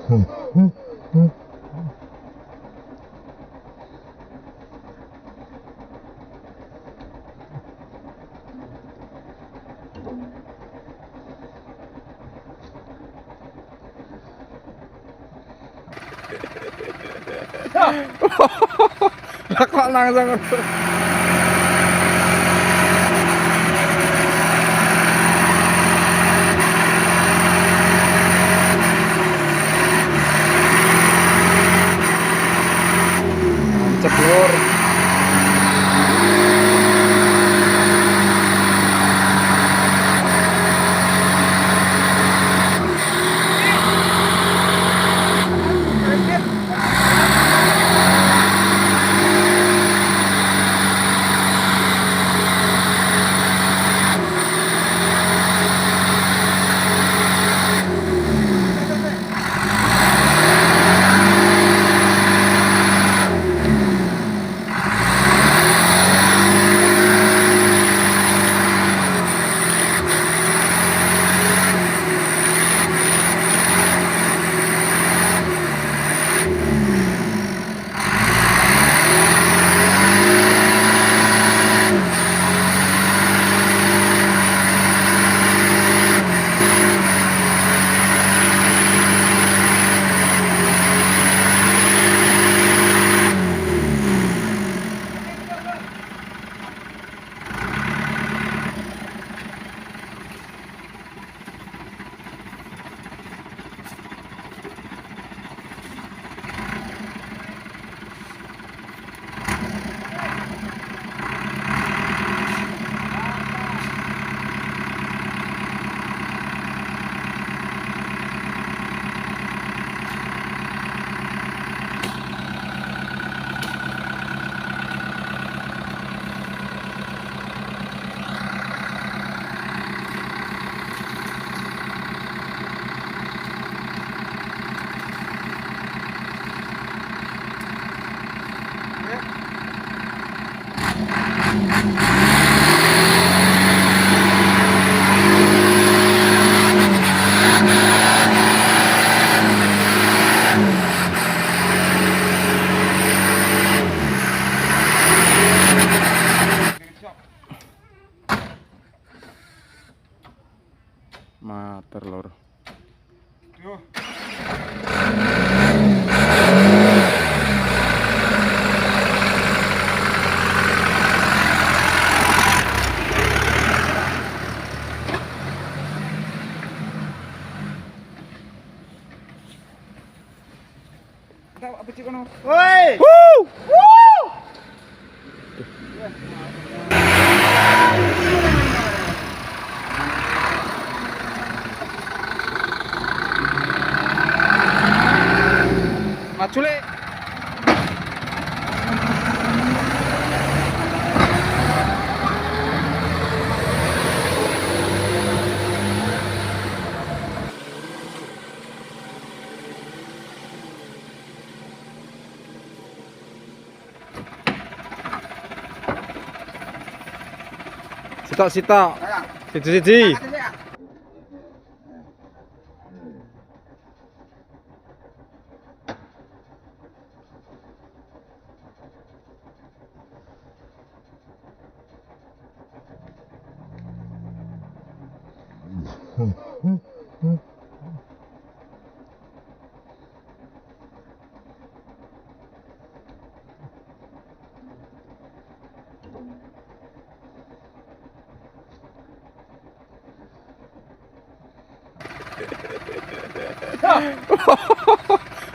Lah kok langsung mantep lur. Mater lur. Yo. Tahu apa sih kono? Woi. Woo! Maju le. Sitok. Siji.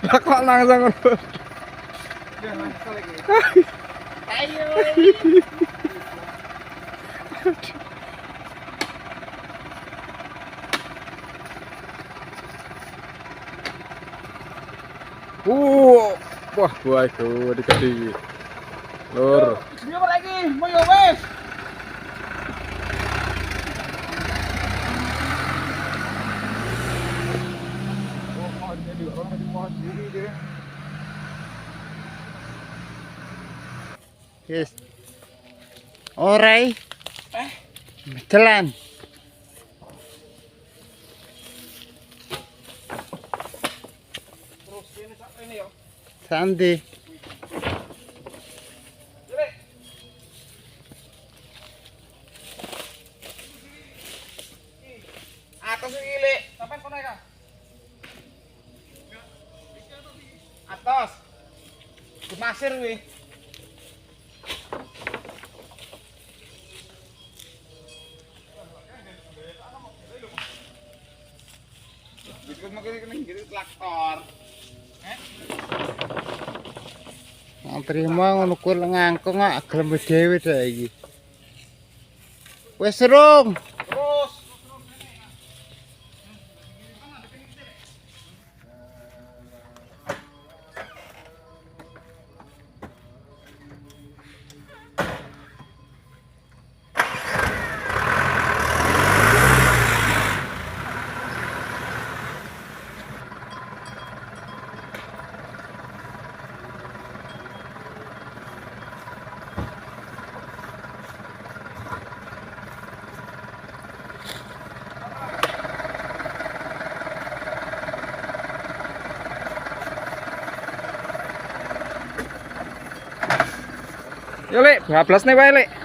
Lah kok langsung Ayo. Wah, buah itu dikasih lur. Dia lagi, mau yo wes. Oh, jadi orang di pohon sendiri dia. Yes. Orai. Jalan. Sandi. Atas iki, Lek. Sampai kono ya, Kang. Atas. Di pasir kuwi. Iki mungkin iki traktor. Nang trimo ngono kuwi ngangkung kok gelem dhewe dak iki. Wis rung. Terus. Yo Lek, bablas nih wae Lek.